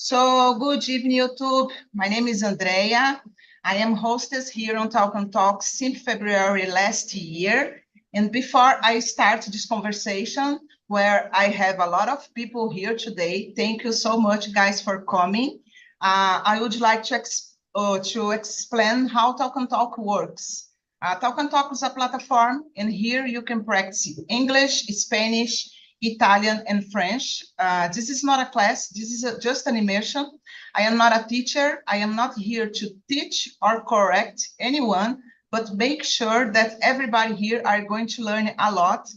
So, good evening, YouTube. My name is Andrea. I am hostess here on Talk and Talk since February last year. And before I start this conversation, where I have a lot of people here today, thank you so much, guys, for coming. I would like to explain how Talk and Talk works. Talk and Talk is a platform, and here you can practice English, Spanish, Italian, and French. This is not a class, this is just an immersion. I am not a teacher. I am not here to teach or correct anyone, but make sure that everybody here are going to learn a lot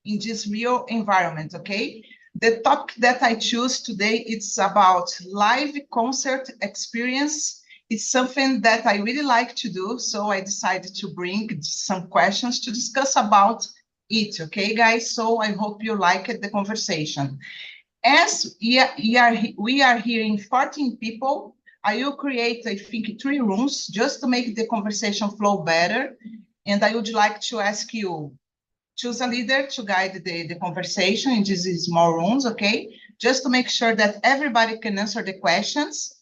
in this real environment, okay? The topic that I choose today, it's about live concert experience. It's something that I really like to do, so I decided to bring some questions to discuss about it, okay, guys? So I hope you liked the conversation. As we are hearing 14 people, I will create, I think, 3 rooms just to make the conversation flow better. And I would like to ask you, choose a leader to guide the conversation in these small rooms, okay? Just to make sure that everybody can answer the questions.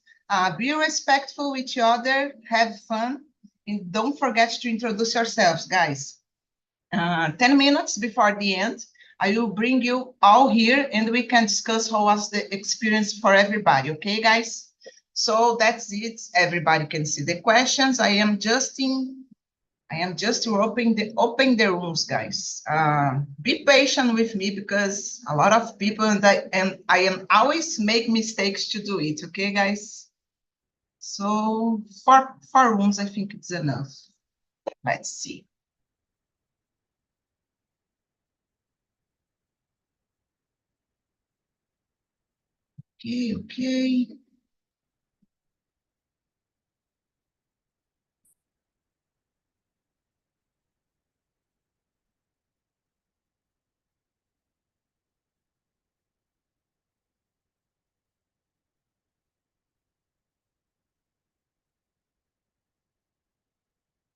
Be respectful with each other, have fun, and don't forget to introduce yourselves, guys. 10 minutes before the end, I will bring you all here and we can discuss how was the experience for everybody, okay, guys? So that's it. Everybody can see the questions. I am just opening the rooms, guys. Be patient with me because a lot of people and I am always make mistakes to do it, okay, guys? So 4 rooms, I think it's enough. Let's see. Okay.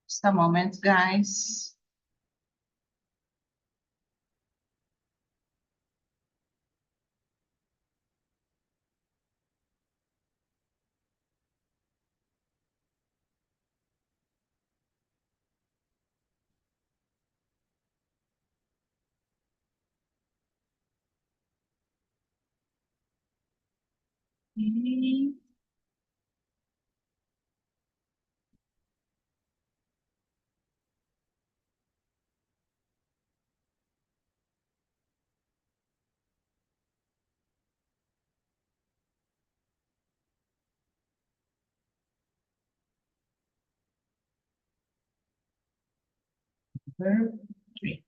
Just a moment, guys. Number 3.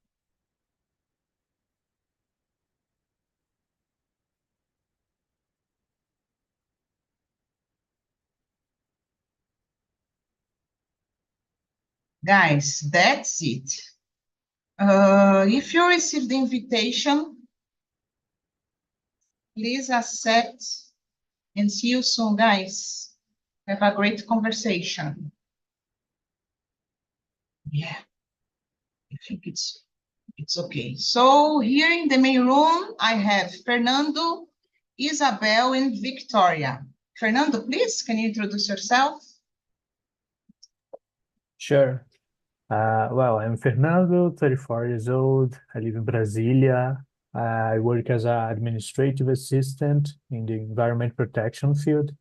Guys, that's it. If you receive the invitation, please accept and see you soon, guys. Have a great conversation. Yeah, I think it's okay. So here in the main room, I have Fernando, Isabel, and Victoria. Fernando, please, can you introduce yourself? Sure. Well, I'm Fernando, 34 years old. I live in Brasilia. I work as an administrative assistant in the environment protection field.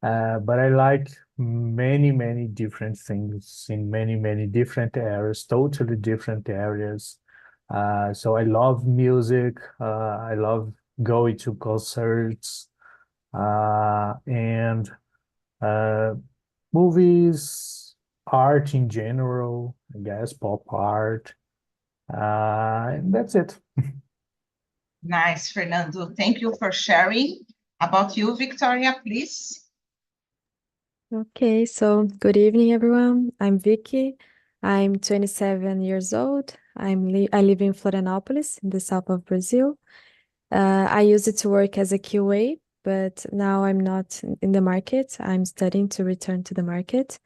But I like many, many different things in many, many different areas, totally different areas. So I love music. I love going to concerts and movies, art in general, I guess, pop art. And that's it. Nice, Fernando. Thank you for sharing. About you, Victoria, please. Okay, so good evening, everyone. I'm Vicky. I'm 27 years old. I live in Florianópolis, in the south of Brazil. I used it to work as a QA, but now I'm not in the market. I'm studying to return to the market.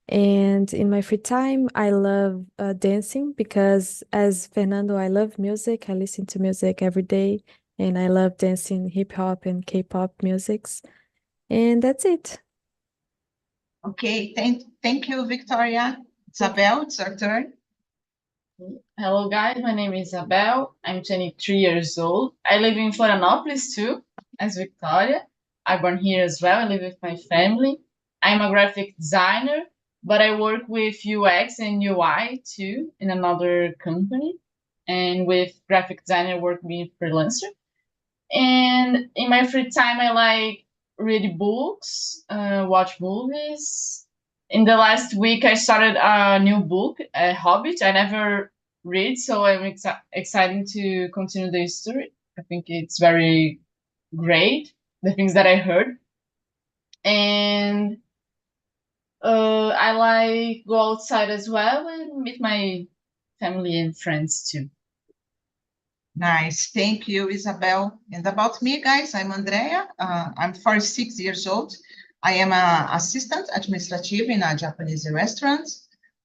And in my free time, I love dancing because, as Fernando, I love music. I listen to music every day, and I love dancing hip hop and K-pop musics. And that's it. Okay, thank you, Victoria. Isabel, it's your turn. Hello guys, my name is Isabel. I'm 23 years old. I live in Florianópolis too, as Victoria. I'm born here as well. I live with my family. I'm a graphic designer, but I work with UX and UI too in another company. And with graphic designer, I work being freelancer. And in my free time, I like read books, watch movies. In the last week, I started a new book, a Hobbit. I never read, so I'm excited to continue the story. I think it's very great, the things that I heard. And I like go outside as well and meet my family and friends too. Nice, thank you, Isabel. And about me, guys, I'm Andrea. I'm 46 years old. I am an assistant administrative in a Japanese restaurant.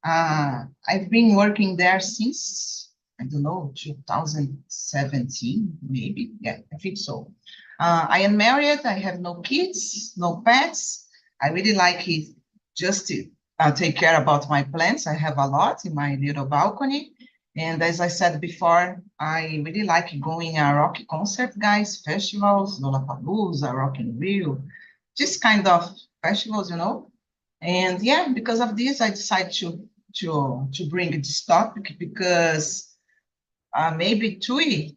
I've been working there since, I don't know, 2017, maybe. Yeah, I think so. I am married. I have no kids, no pets. I really like it just to take care about my plants. I have a lot in my little balcony. And as I said before, I really like going a rock concert, guys, festivals, Lollapalooza, Rock in Rio, just kind of festivals, you know. And yeah, because of this, I decided to bring this topic because maybe 2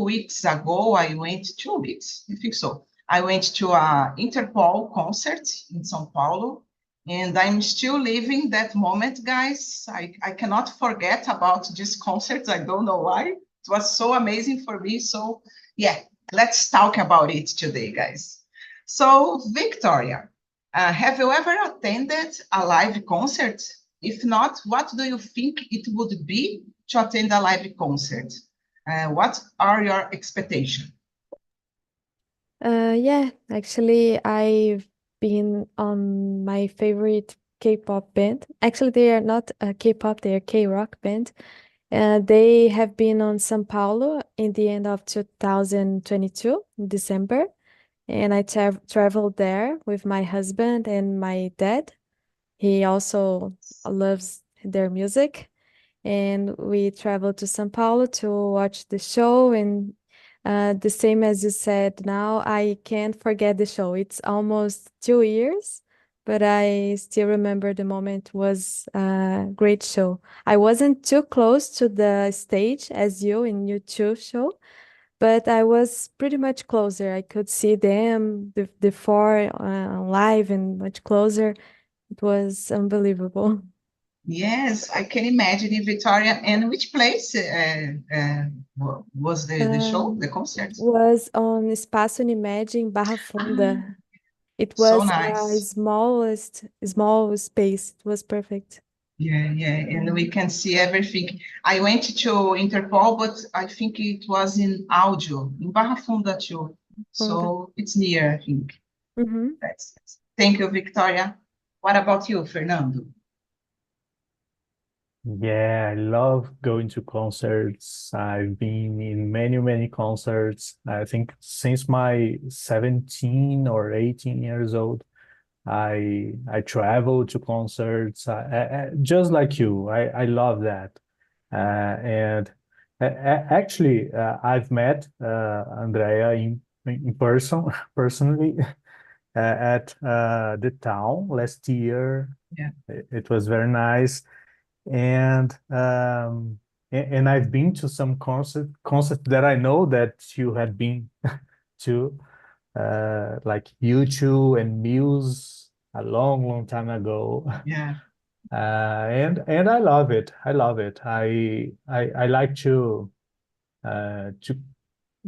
weeks ago, I went 2 weeks, I think so. I went to a Interpol concert in São Paulo, and I'm still living that moment, guys. I cannot forget about this concert. I don't know why. It was so amazing for me. So yeah, let's talk about it today, guys. So Victoria, have you ever attended a live concert? If not, what do you think it would be to attend a live concert? What are your expectations? Yeah, actually, I've been on my favorite K-pop band. Actually, they are not K-pop, they are K-rock band. They have been on São Paulo in the end of 2022, in December, and I traveled there with my husband and my dad. He also loves their music, and we traveled to São Paulo to watch the show. And the same as you said, now I can't forget the show. It's almost 2 years, but I still remember the moment. Was a great show. I wasn't too close to the stage as you in YouTube show, but I was pretty much closer. I could see them, the four live and much closer. It was unbelievable. Yes, I can imagine in Victoria. And which place was the show, the concert? Was on Espaço Unimed in Barra Ah, Funda. It so was a nice. small space. It was perfect. Yeah, yeah, and we can see everything. I went to Interpol, but I think it was in Audio, in Barra Funda too. Funda. So it's near, I think. Mhm. Thank you, Victoria. What about you, Fernando? Yeah, I love going to concerts. I've been in many, many concerts. I think since my 17 or 18 years old, I travel to concerts. Just like you, I love that. And actually, I've met Andrea in person, personally, at the town last year. Yeah. It was very nice. And and I've been to some concerts that I know that you had been to, like U2 and Muse a long, long time ago. Yeah. And I love it. I love it. I like to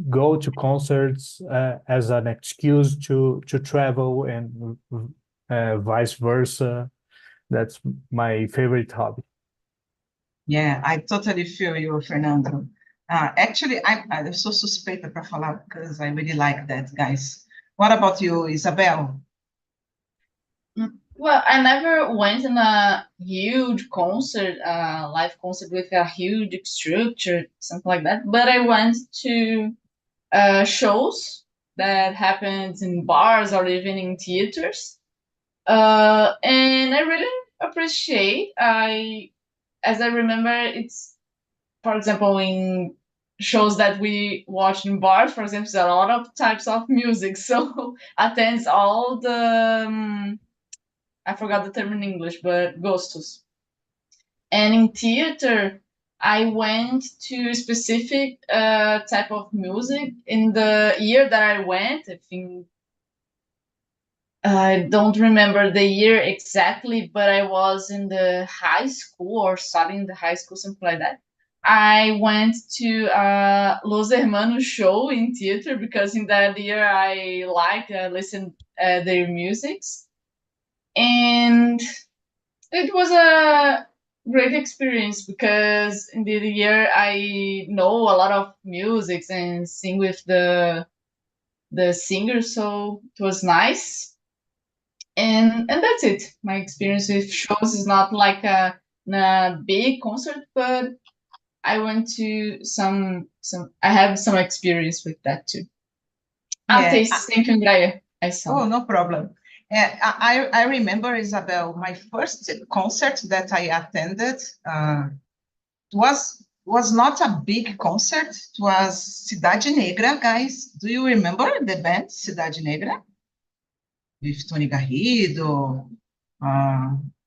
go to concerts as an excuse to travel and vice versa. That's my favorite hobby. Yeah, I totally feel you, Fernando. Actually, I'm so suspeita para falar because I really like that, guys. What about you, Isabel? Well, I never went in a huge concert, live concert with a huge structure, something like that. But I went to shows that happens in bars or even in theaters. And I really appreciate. As I remember, it's, for example, in shows that we watch in bars, for example, there's a lot of types of music. So attends all the I forgot the term in English, but gostos. And in theater, I went to a specific type of music. In the year that I went, I think I don't remember the year exactly, but I was in the high school or studying the high school, something like that. I went to Los Hermanos show in theater because in that year I listened their musics, and it was a great experience because in the year I know a lot of music and sing with the singer, so it was nice. And that's it. My experience with shows is not like a big concert, but I went to some. I have some experience with that too. Yeah. Thank you, Andrea. I saw. Oh, no problem. I remember, Isabel, my first concert that I attended was not a big concert. It was Cidade Negra, guys. Do you remember the band Cidade Negra? With Tony Garrido,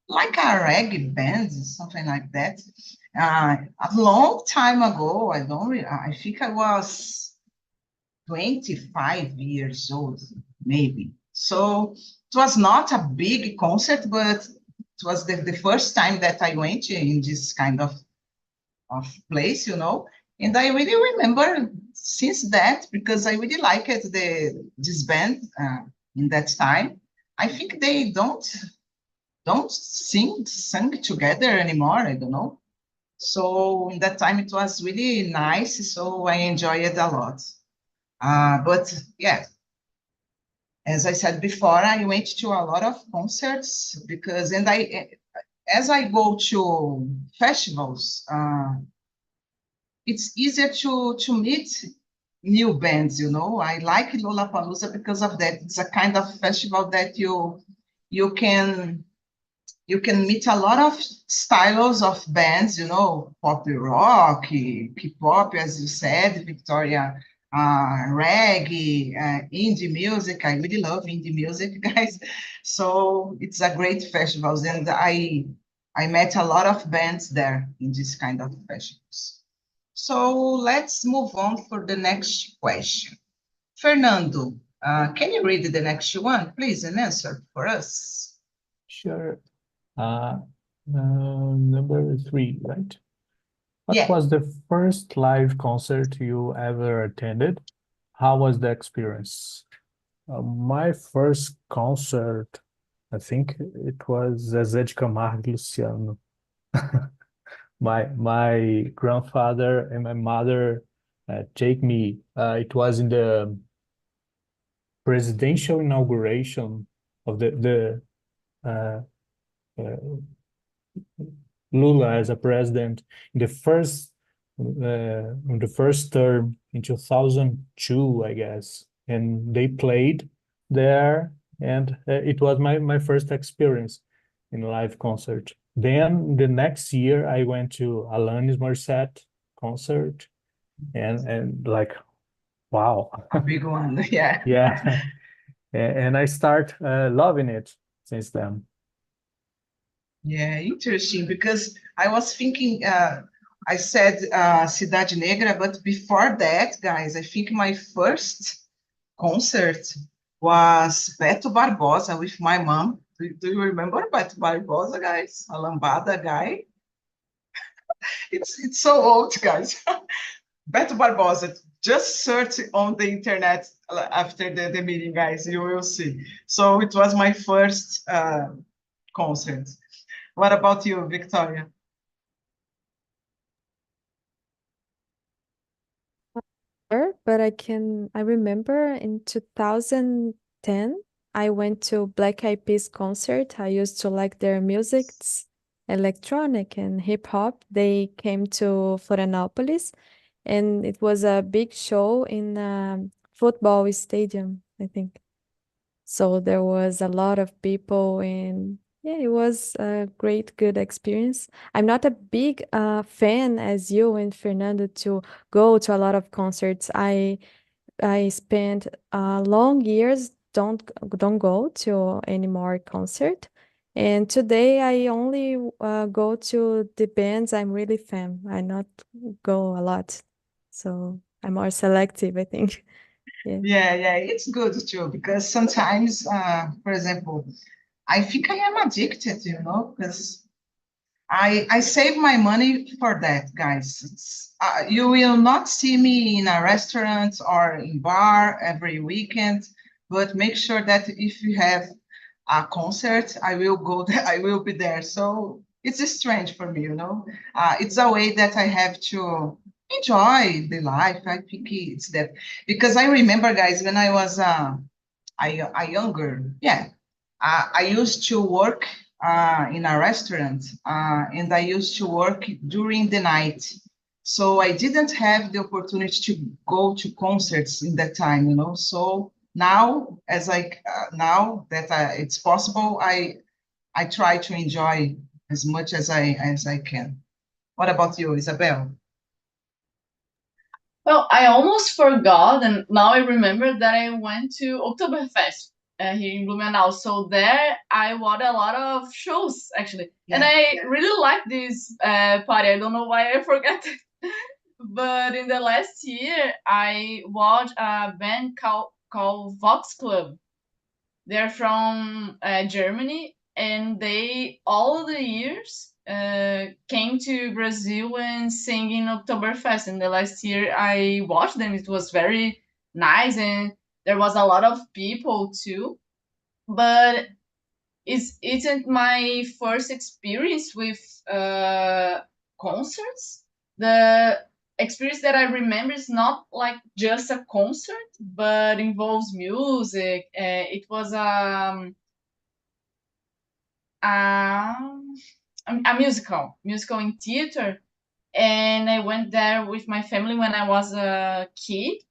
like a reggae band, something like that. A long time ago, I think I was 25 years old, maybe. So it was not a big concert, but it was the first time that I went in this kind of place, you know. And I really remember since that, because I really liked this band in that time. I think they don't sing together anymore. I don't know. So in that time it was really nice. So I enjoyed it a lot. But yeah, as I said before, I went to a lot of concerts because, as I go to festivals, it's easier to meet new bands, you know. I like Lollapalooza because of that. It's a kind of festival that you can meet a lot of styles of bands, you know, pop rock, K-pop, as you said, Victoria, reggae, indie music. I really love indie music, guys. So it's a great festival, and I met a lot of bands there in this kind of festivals. So let's move on for the next question. Fernando, can you read the next one, please, and answer for us? Sure. Number 3, right? What Yeah. was the first live concert you ever attended? How was the experience? My first concert, I think it was Zezé de Camargo e Luciano. My grandfather and my mother take me. It was in the presidential inauguration of the Lula as a president in the first term in 2002, I guess, and they played there, and it was my first experience in a live concert. Then the next year I went to Alanis Morissette concert, and like, wow. A big one, yeah. Yeah. And I start loving it since then. Yeah, interesting, because I was thinking, I said Cidade Negra, but before that, guys, I think my first concert was Beto Barbosa with my mom. Do you remember Beto Barbosa, guys? A lambada guy. It's so old, guys. Beto Barbosa, just search on the internet after the meeting, guys, you will see. So it was my first concert. What about you, Victoria? But I remember in 2010, I went to Black Eyed Peas concert. I used to like their music. It's electronic and hip hop. They came to Florianopolis, and it was a big show in football stadium, I think. So there was a lot of people, and yeah, it was a great, good experience. I'm not a big fan as you and Fernando to go to a lot of concerts. I spent long years don't go to any more concert, and today I only go to the bands I'm really fan. I not go a lot, so I'm more selective, I think. Yeah. Yeah, it's good too, because sometimes, for example, I think I am addicted, because I save my money for that, guys. You will not see me in a restaurant or in bar every weekend, but make sure that if you have a concert, I will go there, I will be there. So it's strange for me, It's a way that I have to enjoy the life. I think it's that, because I remember, guys, when I was a younger, yeah, I used to work in a restaurant, and I used to work during the night. So I didn't have the opportunity to go to concerts in that time, So now, now that it's possible, I try to enjoy as much as I can. What about you, Isabel? Well, I almost forgot, and now I remember that I went to Oktoberfest here in Blumenau. So there I watched a lot of shows, actually. And Yeah. I really like this party. I don't know why I forgot it. But in the last year, I watched a band called Vox Club. They're from Germany, and they all the years came to Brazil and sing in Oktoberfest. And the last year I watched them, it was very nice, and there was a lot of people too. But it's isn't my first experience with concerts. The experience that I remember is not like just a concert, but involves music. It was um, a musical in theater, and I went there with my family when I was a kid.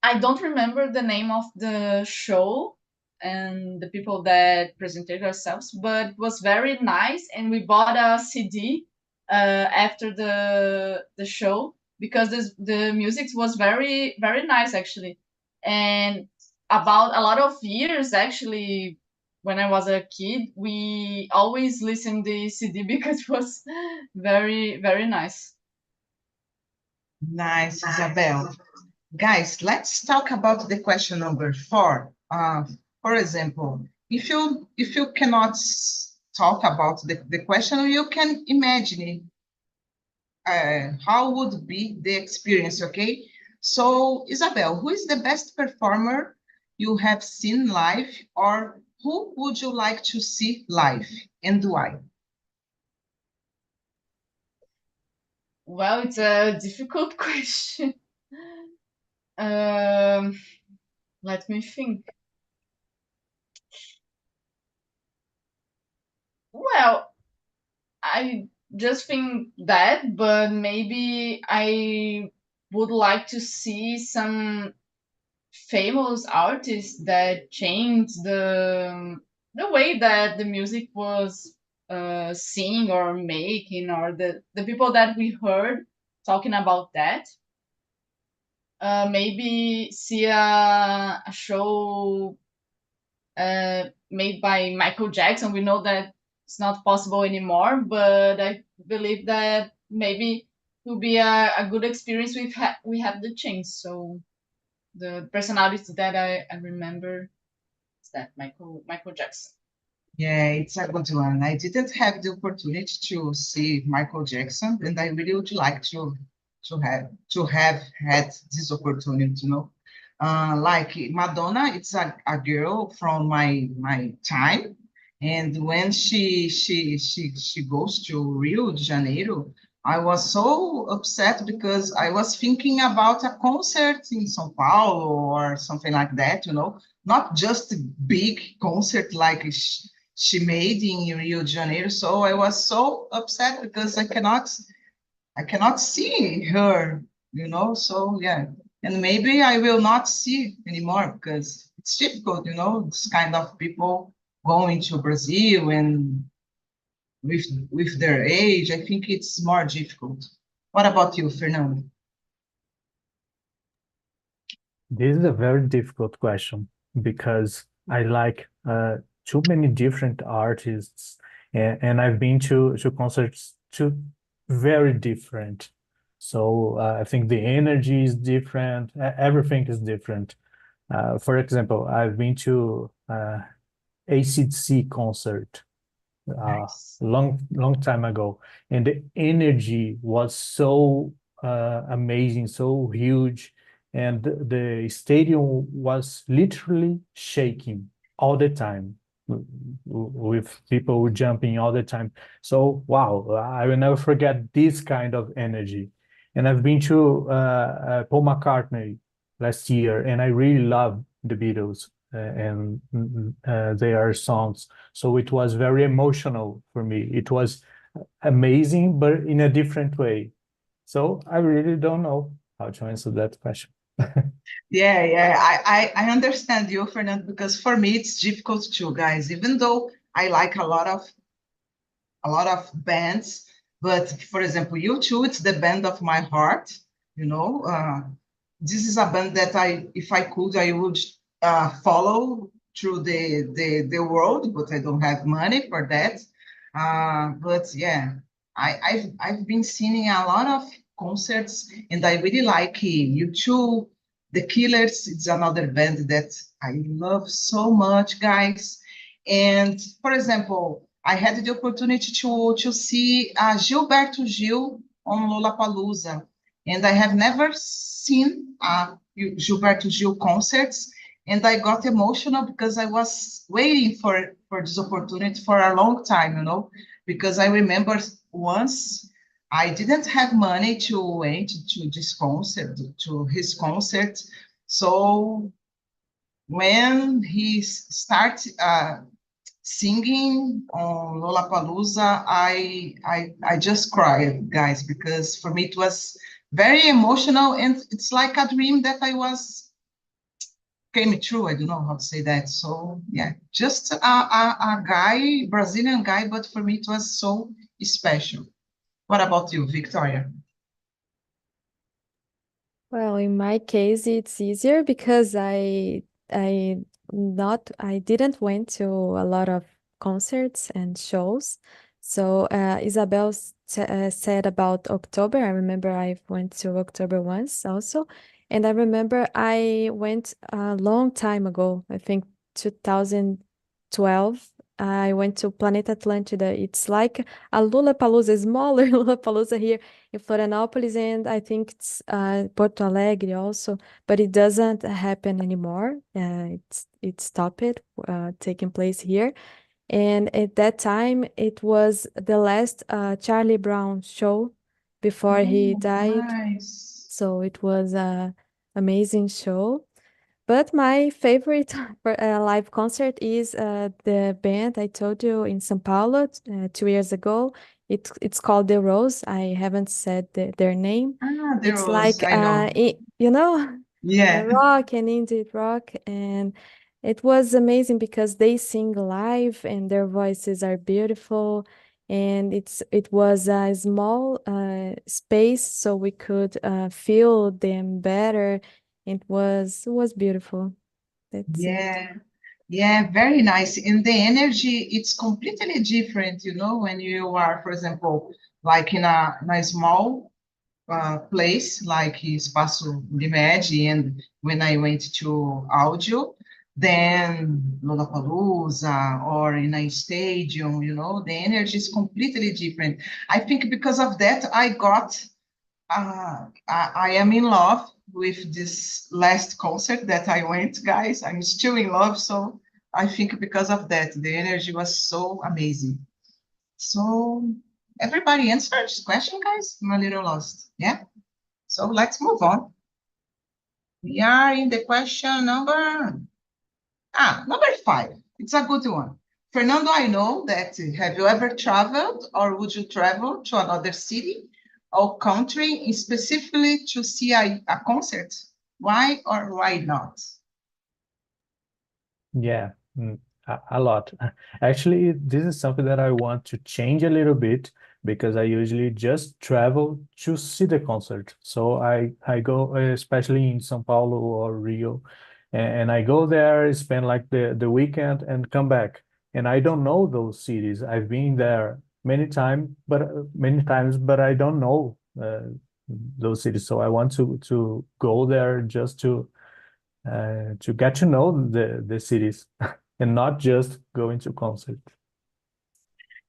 I don't remember the name of the show and the people that presented ourselves, but it was very nice. And we bought a CD after the show because the music was very nice actually. And about a lot of years actually, when I was a kid, we always listened the CD because it was very nice. Nice, Isabel. Guys, let's talk about the question number 4. For example, if you cannot talk about the question, you can imagine how would be the experience, okay? So, Isabel, who is the best performer you have seen live, or who would you like to see live, and why? Well, it's a difficult question. Um, Let me think. Well, I just think that, but maybe I would like to see some famous artists that changed the way that the music was sing or making, or the people that we heard talking about that. Maybe see a show made by Michael Jackson. We know that it's not possible anymore, but I believe that maybe it will be a good experience. We have the chance. So the personality that I remember is that Michael Jackson. Yeah, it's a good one. I didn't have the opportunity to see Michael Jackson, and I really would like to have had this opportunity, Like Madonna, it's a girl from my time, and when she goes to Rio de Janeiro, I was so upset because I was thinking about a concert in São Paulo or something like that, not just a big concert like she made in Rio de Janeiro. So I was so upset because I cannot see her, So yeah, and maybe I will not see anymore because it's difficult, you know, this kind of people going to Brazil and with their age, I think it's more difficult. What about you, Fernando? This is a very difficult question because I like too many different artists, and I've been to concerts too very different. So I think the energy is different, everything is different. For example, I've been to AC/DC concert Nice. long time ago, and the energy was so amazing, so huge, and the stadium was literally shaking all the time with people jumping all the time. So wow, I will never forget this kind of energy. And I've been to Paul McCartney last year, and I really love the Beatles and their songs. So it was very emotional for me. It was amazing, but in a different way. So I really don't know how to answer that question. Yeah, I understand you, Fernando, because for me it's difficult too, guys. Even though I like a lot of bands, but for example, U2, it's the band of my heart, you know. This is a band that if I could, I would follow through the world, but I don't have money for that. But yeah, I've been seeing a lot of concerts, and I really like U2. The Killers, it's another band that I love so much, guys. And for example, I had the opportunity to see Gilberto Gil on Lollapalooza, and I have never seen Gilberto Gil concerts, and I got emotional because I was waiting for this opportunity for a long time, you know, because I remember once I didn't have money to wait to this concert, to his concert, so when he started singing on Lollapalooza, I just cried, guys, because for me it was very emotional, and it's like a dream that came true. I don't know how to say that. So yeah, just a guy, Brazilian guy, but for me it was so special. What about you, Victoria? Well, in my case, it's easier because I didn't went to a lot of concerts and shows. So Isabel said about October. I remember I went to October once also, and I remember I went a long time ago. I think 2012. I went to Planet Atlântida. It's like a Lollapalooza, smaller Lollapalooza here in Florianópolis, and I think it's Porto Alegre also, but it doesn't happen anymore. It stopped taking place here. And at that time, it was the last Charlie Brown show before he Oh, died. nice. So it was a amazing show. But my favorite live concert is the band I told you in São Paulo 2 years ago. It's called The Rose. I haven't said their name. The It's Rose, like I know. you know, Yeah, rock and indie rock, and it was amazing because they sing live and their voices are beautiful. And it was a small space, so we could feel them better. It was beautiful. That's it. yeah, yeah, very nice. And the energy, it's completely different, you know, when you are, for example, like in a small place like Espaço Unimed, and when I went to Audio, then Lollapalooza or in a stadium, you know, the energy is completely different. I think because of that, I am in love with this last concert that I went, guys. I'm still in love, so I think because of that, the energy was so amazing. So everybody answered this question, guys? I'm a little lost. Yeah. So let's move on. We are in the question number 5. It's a good one. Fernando, I know that have you ever traveled or would you travel to another city or country specifically to see a concert? Why or why not? Yeah, a lot. Actually, this is something that I want to change a little bit because I usually just travel to see the concert. So I go, especially in São Paulo or Rio, and I go there, spend like the weekend and come back. And I don't know those cities. I've been there many times, but I don't know those cities. So I want to go there just to get to know the cities and not just going to concert.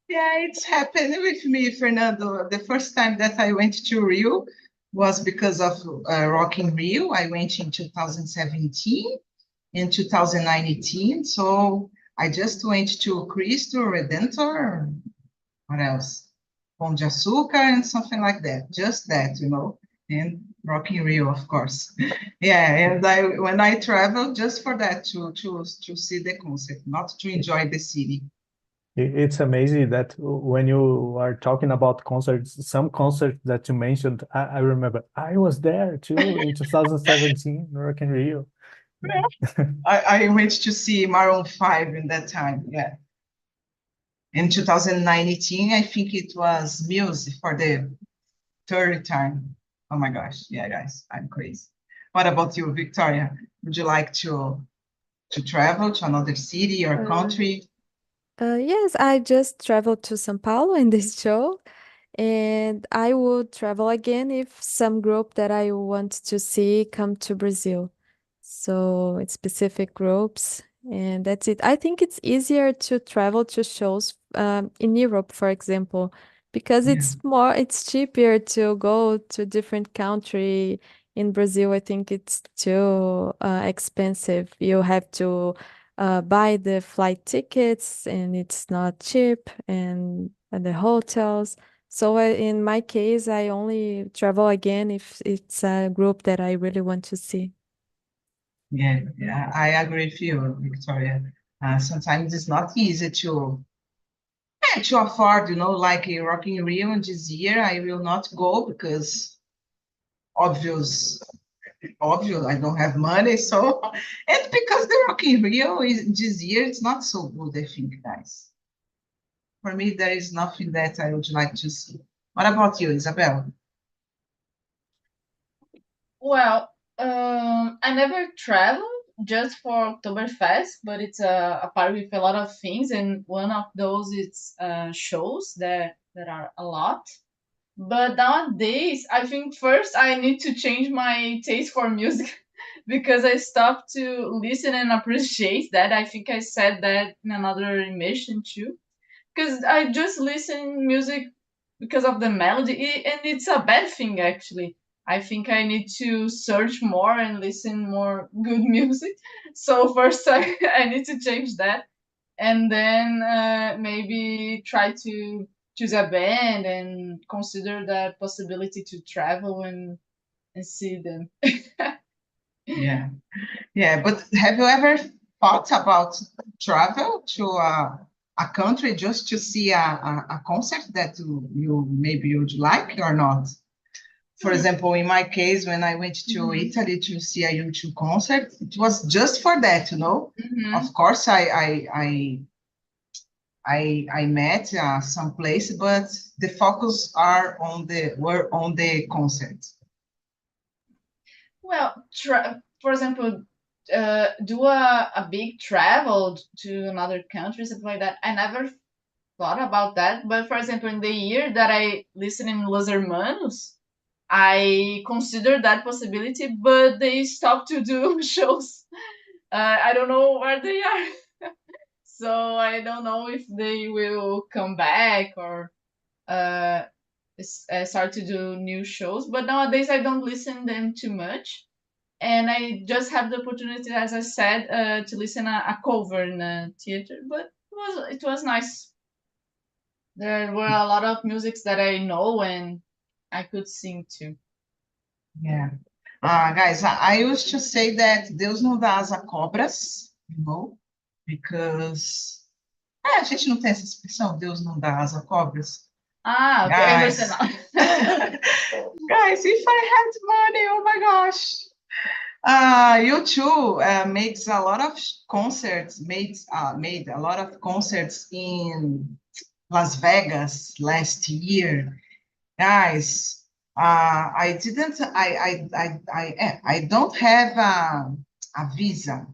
Yeah, it's happened with me, Fernando. The first time that I went to Rio was because of Rock in Rio. I went in 2017 and 2019. So I just went to Cristo Redentor. What else? Pão de Açúcar and something like that. Just that, and Rock in Rio, of course. Yeah, and when I travel, just for that, to see the concert, not to enjoy the city. It's amazing that when you are talking about concerts, some concerts that you mentioned, I remember I was there too in 2017, Rock in Rio. I went to see Maroon 5 in that time, yeah. In 2019, I think it was Muse for the third time. Oh my gosh, yeah, guys, I'm crazy. What about you, Victoria? Would you like to travel to another city or country? Yes, I just traveled to São Paulo in this show, and I would travel again if some group that I want to see come to Brazil. So it's specific groups, and that's it. I think it's easier to travel to shows in Europe, for example, because Yeah. it's cheaper to go to a different country. In Brazil, I think it's too expensive. You have to buy the flight tickets and it's not cheap and the hotels. So in my case, I only travel again if it's a group that I really want to see. Yeah, I agree with you, Victoria. Sometimes it's not easy to afford, like a Rock in Rio and this year, I will not go because obvious I don't have money, so and because the Rock in Rio is this year, it's not so good, I think, guys. For me, there is nothing that I would like to see. What about you, Isabel? Well, I never traveled just for Oktoberfest, but it's a party with a lot of things, and one of those is shows that are a lot. But nowadays, I think first I need to change my taste for music because I stopped to listen and appreciate that. I think I said that in another emission too. Because I just listen music because of the melody, and it's a bad thing actually. I think I need to search more and listen more good music. So first, I need to change that, and then maybe try to choose a band and consider that possibility to travel and see them. Yeah, but have you ever thought about travel to a country just to see a concert that you maybe would like or not? For example, in my case, when I went to Italy to see a U2 concert, it was just for that, Of course, I met some place, but the focus were on the concert. Well, for example, do a big travel to another country, something like that. I never thought about that. But for example, in the year that I listened in Los Hermanos, I considered that possibility, but they stopped to do shows. I don't know where they are. So I don't know if they will come back or uh, start to do new shows. But nowadays I don't listen them too much, and I just have the opportunity, as I said, to listen a cover in a theater. But it was nice. There were a lot of musics that I know and I could sing too. Yeah. Guys, I used to say that Deus não dá asa a cobras, because a gente não tem essa expressão, Deus não dá asa a cobras. Ah, okay, I understand now. Guys, if I had money, oh my gosh, You too makes a lot of concerts, made a lot of concerts in Las Vegas last year. Guys, I don't have a visa.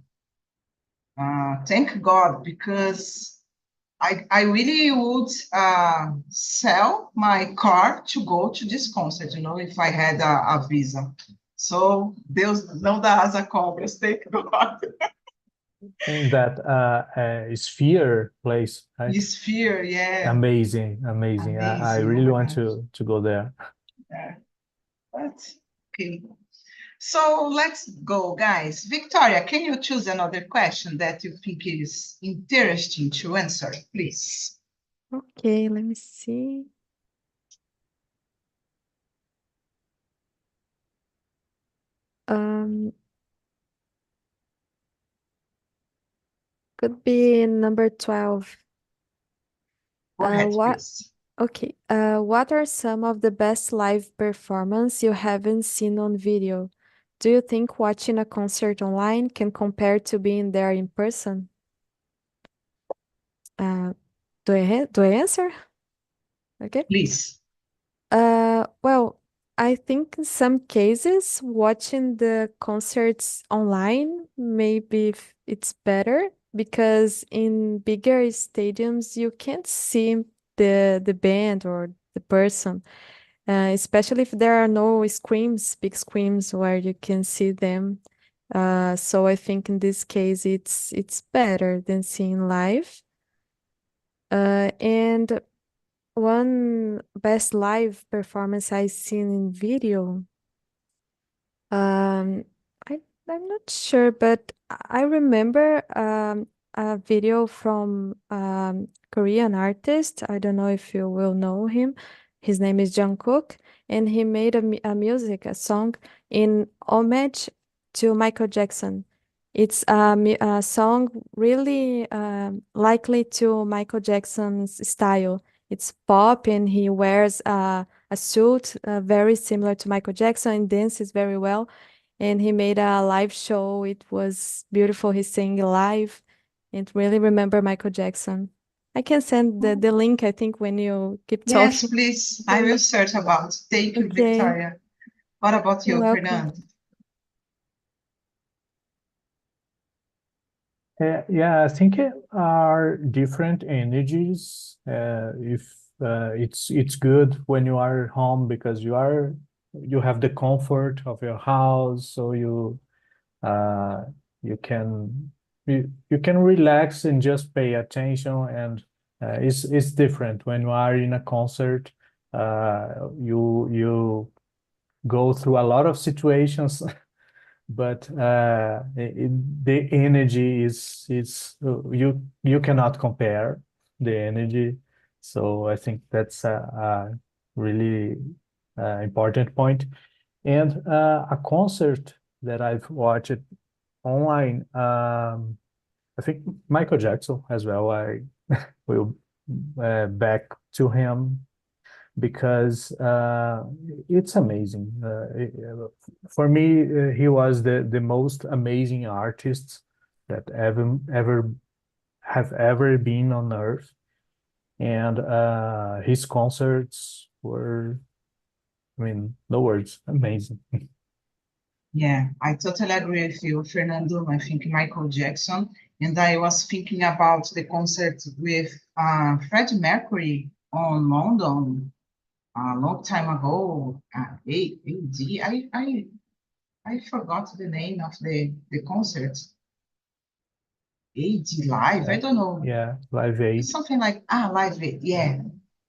Thank God, because I really would sell my car to go to this concert, if I had a visa. So, Deus não dá asa à cobras, thank God. In that Sphere place, right? Sphere, yeah. Amazing. I really Oh my want gosh. to go there. Yeah. But, okay. So let's go, guys. Victoria, can you choose another question that you think is interesting to answer, please? Okay, let me see. Could be number 12. Go ahead, What please. Okay. What are some of the best live performance you haven't seen on video? Do you think watching a concert online can compare to being there in person? Do I answer? Okay. Please. Well, I think in some cases watching the concerts online maybe it's better because in bigger stadiums you can't see the band or the person. Especially if there are no screens, big screens where you can see them. So I think in this case it's better than seeing live. And one best live performance I've seen in video. Um, I'm not sure, but I remember a video from Korean artist. I don't know if you will know him. His name is Jungkook, and he made a song in homage to Michael Jackson. It's a song really likely to Michael Jackson's style. It's pop, and he wears a suit very similar to Michael Jackson and dances very well. And he made a live show. It was beautiful. He sang live and really remember Michael Jackson. I can send the link, I think, when you keep Yes, talking. please. I will search about. Thank you, Okay, Victoria. What about you're you, welcome. Fernando? Yeah, I think it are different energies. If it's good when you are at home because you have the comfort of your house, so uh, you can you can relax and just pay attention. And it's different when you are in a concert. You go through a lot of situations but the energy is you cannot compare the energy. So I think that's a really important point. And a concert that I've watched online, I think Michael Jackson as well. I will back to him because it's amazing. For me, he was the most amazing artist that ever been on earth, and his concerts were, I mean, no words, amazing. Yeah, I totally agree with you, Fernando. I think Michael Jackson. And I was thinking about the concert with Freddie Mercury on London a long time ago. AD. I forgot the name of the concert. AD Live. I don't know. Yeah, Live Aid. It's something like Live Aid. Yeah,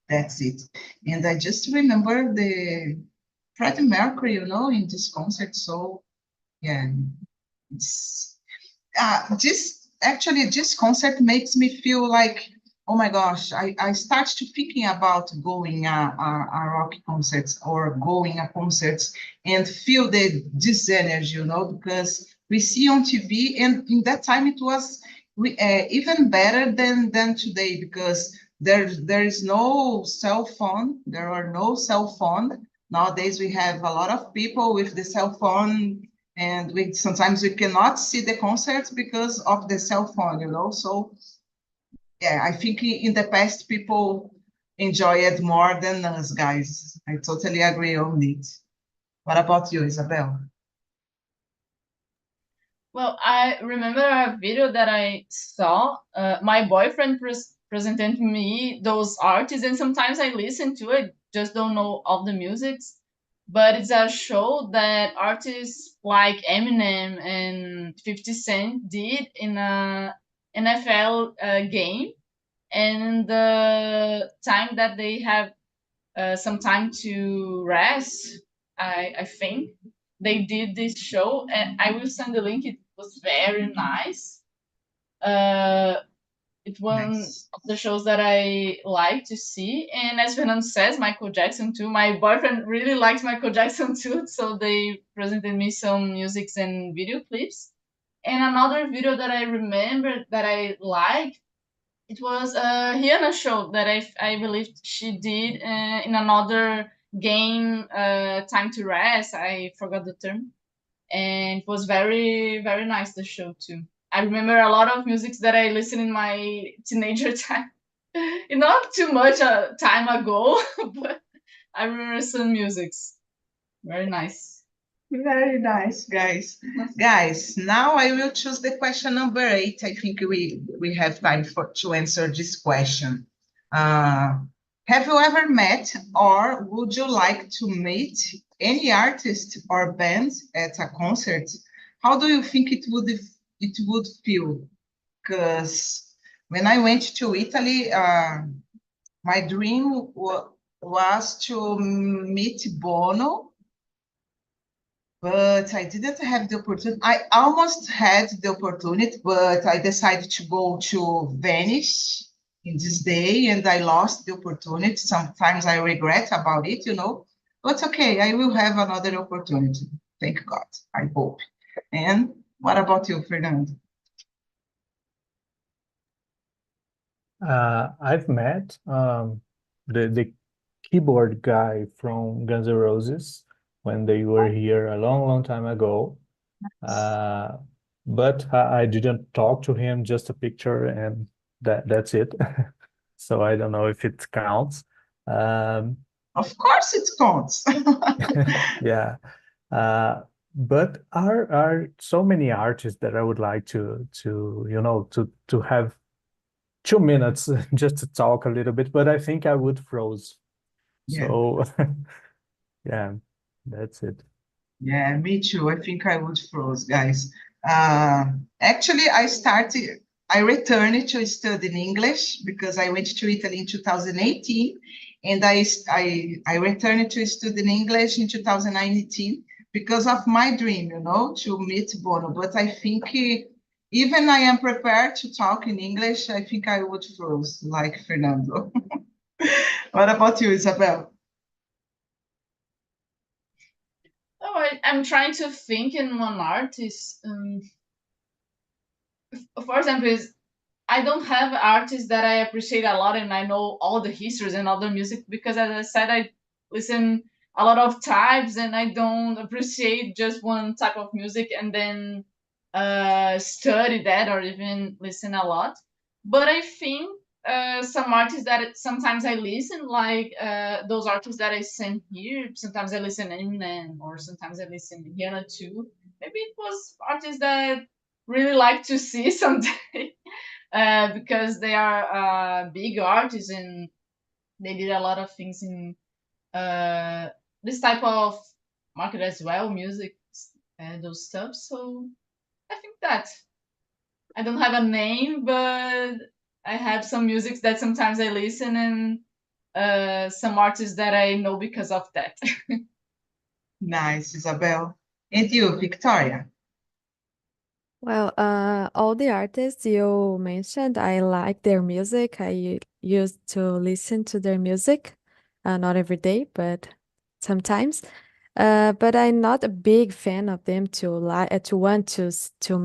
that's it. And I just remember the Freddie Mercury, in this concert. So yeah, it's this concert makes me feel like, oh my gosh, I start to thinking about going a rock concerts or going a concerts and feel this energy, because we see on TV, and in that time it was even better than today, because there is no cell phone, there are no cell phone. Nowadays we have a lot of people with the cell phone and sometimes we cannot see the concert because of the cell phone, you know. So yeah, I think in the past people enjoy it more than us guys. I totally agree on it. What about you, Isabel? Well, I remember a video that I saw. My boyfriend presented me those artists, and sometimes I listen to it, just don't know all the musics. But it's a show that artists like Eminem and 50 Cent did in a NFL game, and the time that they have some time to rest, I think they did this show, and I will send the link. It was very nice. Uh, it's one Nice. of the shows that I like to see. And as Fernando says, Michael Jackson too. My boyfriend really likes Michael Jackson too, so they presented me some musics and video clips. And another video that I remember that I like, it was a Rihanna show that I believe she did in another game, Time to Rest. I forgot the term, and it was very nice, the show too. I remember a lot of musics that I listened in my teenager time. Not too much time ago, but I remember some musics. Very nice. Very nice, guys. Guys, now I will choose the question number 8. I think we have time to answer this question. Have you ever met or would you like to meet any artist or band at a concert? How do you think it would feel? Because when I went to Italy, my dream was to meet Bono, but I didn't have the opportunity. I almost had the opportunity, but I decided to go to Venice in this day, and I lost the opportunity. Sometimes I regret about it, you know. But okay, I will have another opportunity. Thank God, I hope. And what about you, Fernando? I've met the keyboard guy from Guns N' Roses when they were here a long time ago. But I didn't talk to him, just a picture, and that's it. So I don't know if it counts. Of course it counts. Yeah. But are so many artists that I would like to to have 2 minutes just to talk a little bit, but I think I would froze. Yeah. So yeah, that's it. Yeah, me too. I think I would froze, guys. Actually, I returned to study in English because I went to Italy in 2018, and I returned to study in English in 2019 because of my dream, you know, to meet Bono. But I think even I am prepared to talk in English, I think I would froze like Fernando. What about you, Isabel? Oh, I'm trying to think in one artist. For example, I don't have artists that I appreciate a lot and I know all the histories and all the music because, as I said, I listen a lot of types and I don't appreciate just one type of music and then study that or even listen a lot. But I think some artists that sometimes I listen, like those artists that I send here, sometimes I listen Eminem or sometimes I listen Rihanna too. Maybe it was artists that really like to see someday because they are big artists and they did a lot of things in uh, this type of market as well, music and those stuff. So I think that I don't have a name, but I have some music that sometimes I listen and some artists that I know because of that. Nice, Isabel. And you, Victoria? Well, all the artists you mentioned, I like their music. I used to listen to their music, not every day, but sometimes. But I'm not a big fan of them to want to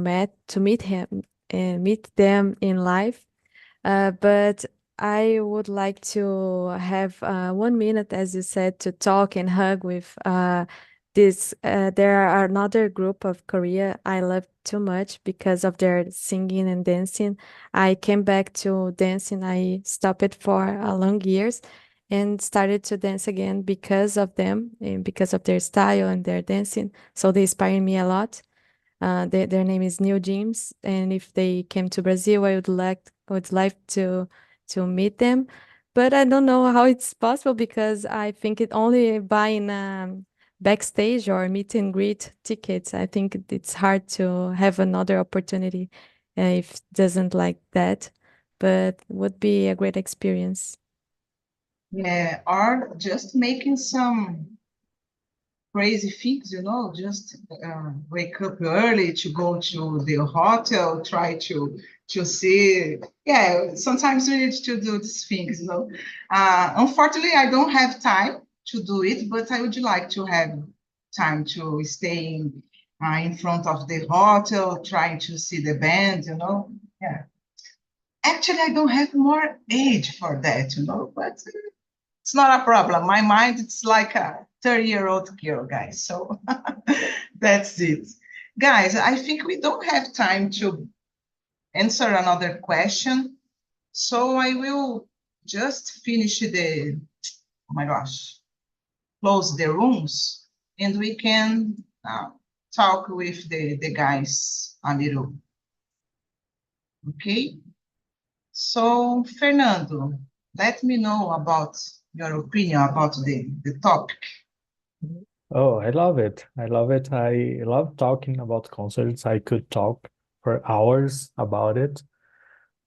meet him and meet them in life. But I would like to have 1 minute, as you said, to talk and hug with there are another group of Korea I love too much because of their singing and dancing. I came back to dancing. I stopped it for long years and started to dance again because of them and because of their style and their dancing. So they inspire me a lot. Their name is New Jeans, and if they came to Brazil, I would like to meet them. But I don't know how it's possible because I think it only buying backstage or meet and greet tickets. I think it's hard to have another opportunity if it doesn't like that, but would be a great experience. Yeah, or just making some crazy things, just wake up early to go to the hotel, try to see. Yeah, sometimes we need to do these things. Unfortunately, I don't have time to do it, but I would like to have time to stay in front of the hotel, trying to see the band. Yeah. Actually, I don't have more age for that, but it's not a problem. My mind, it's like a 30-year-old girl, guys. So that's it. Guys, I think we don't have time to answer another question. So I will just finish oh my gosh, close the rooms and we can talk with the guys a little. Okay? So, Fernando, let me know about your opinion about the topic. Oh, I love it. I love it. I love talking about concerts. I could talk for hours about it.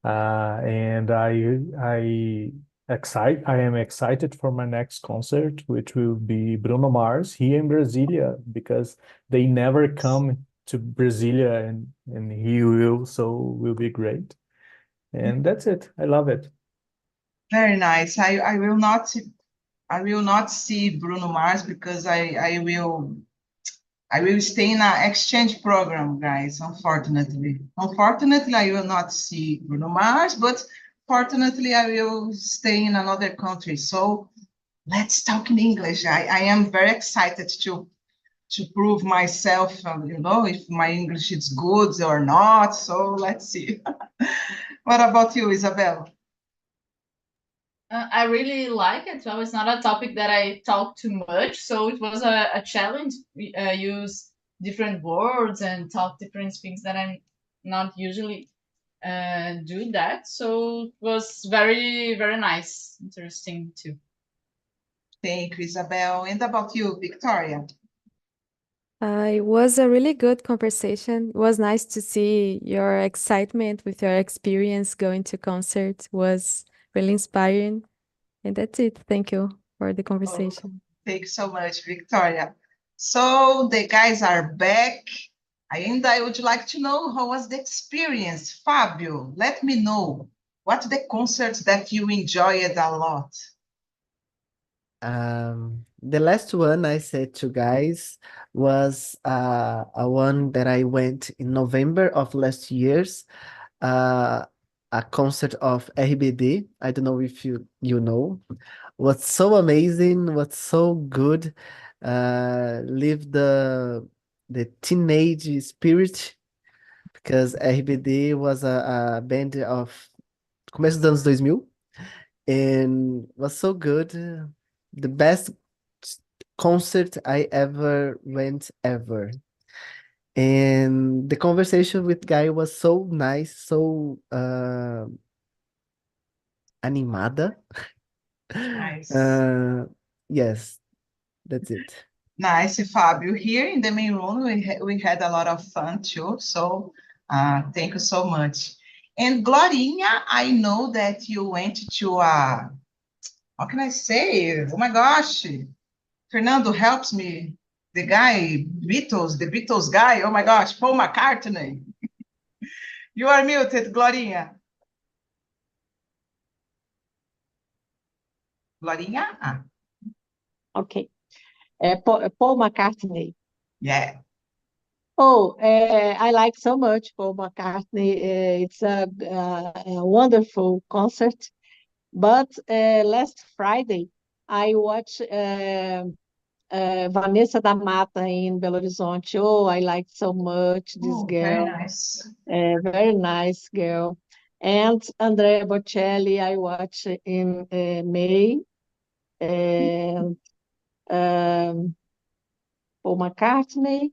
And I am excited for my next concert, which will be Bruno Mars here in Brasilia, because they never come to Brasilia and he will, so will be great. And that's it. I love it. Very nice. I will not see Bruno Mars because I will stay in an exchange program, guys, unfortunately. Unfortunately, I will not see Bruno Mars, but fortunately, I will stay in another country. So let's talk in English. I am very excited to prove myself, if my English is good or not. So let's see. What about you, Isabel? I really like it. So it's not a topic that I talk too much. So it was a challenge. We use different words and talk different things that I'm not usually do that. So it was very, very nice, interesting too. Thank you, Isabel. And about you, Victoria? It was a really good conversation. It was nice to see your excitement with your experience going to concerts. Was really inspiring. And that's it. Thank you for the Oh, conversation. thank you so much, Victoria. So the guys are back, and I would like to know how was the experience. Fabio, let me know what the concerts that you enjoyed a lot. The last one I said to guys was a one that I went in November of last year's, uh, a concert of RBD. I don't know if you know. What's so amazing, what's so good, live the teenage spirit, because RBD was a band of começo dos anos 2000 and was so good. The best concert I ever went ever. And the conversation with Guy was so nice, so animada. Nice. Yes, that's it. Nice, Fabio. Here in the main room, we had a lot of fun too. So thank you so much. And Glorinha, I know that you went to how can I say? Oh my gosh, Fernando helps me. The guy, the Beatles guy. Oh my gosh, Paul McCartney. You are muted, Glorinha. Glorinha? Okay. Paul McCartney. Yeah. Oh, I like so much Paul McCartney. It's a wonderful concert. But last Friday, I watched Vanessa da Mata in Belo Horizonte. Oh, I like so much this Oh, very girl. nice. Very nice girl. And Andrea Bocelli, I watch in May. And Paul McCartney.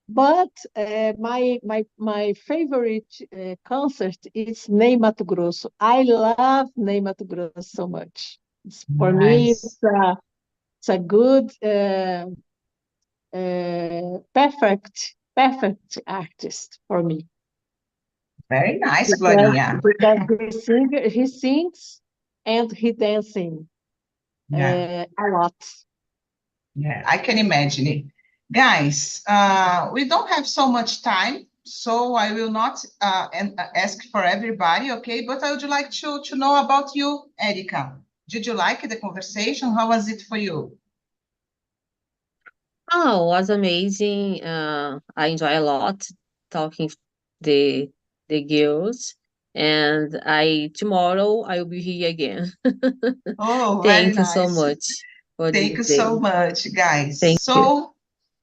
But my favorite concert is Ney Mato Grosso. I love Ney Mato Grosso so much. For me, Nice. it's a good, perfect artist for me. Very nice, Because, Glorinha. he sings and he dancing Yeah. a lot. Yeah, I can imagine it. Guys, we don't have so much time, so I will not ask for everybody, okay? But I would like to know about you, Erica. Did you like the conversation? How was it for you? Oh, it was amazing. I enjoy a lot talking the the girls, and I tomorrow I will be here again. Oh, very Thank you so nice. much for Thank this you day. so much, guys. Thank you. So,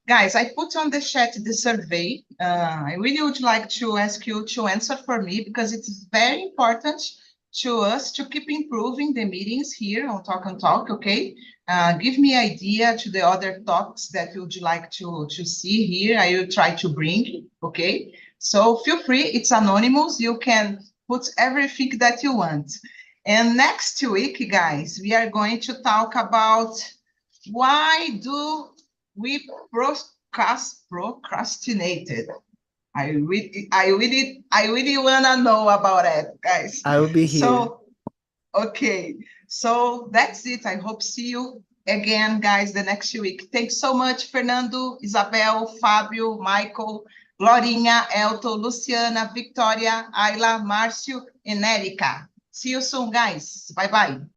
guys, I put on the chat the survey. I really would like to ask you to answer for me because it is very important to us to keep improving the meetings here on Talk and Talk, okay? Give me idea to the other talks that you would like to see here. I will try to bring, okay? So feel free, it's anonymous. You can put everything that you want. And next week, guys, we are going to talk about why do we procrastinated? I really wanna know about it, guys. I will be here. So, okay. So that's it. I hope see you again, guys, the next week. Thanks so much, Fernando, Isabel, Fábio, Michael, Glorinha, Elton, Luciana, Victoria, Ayla, Márcio, and Erika. See you soon, guys. Bye-bye.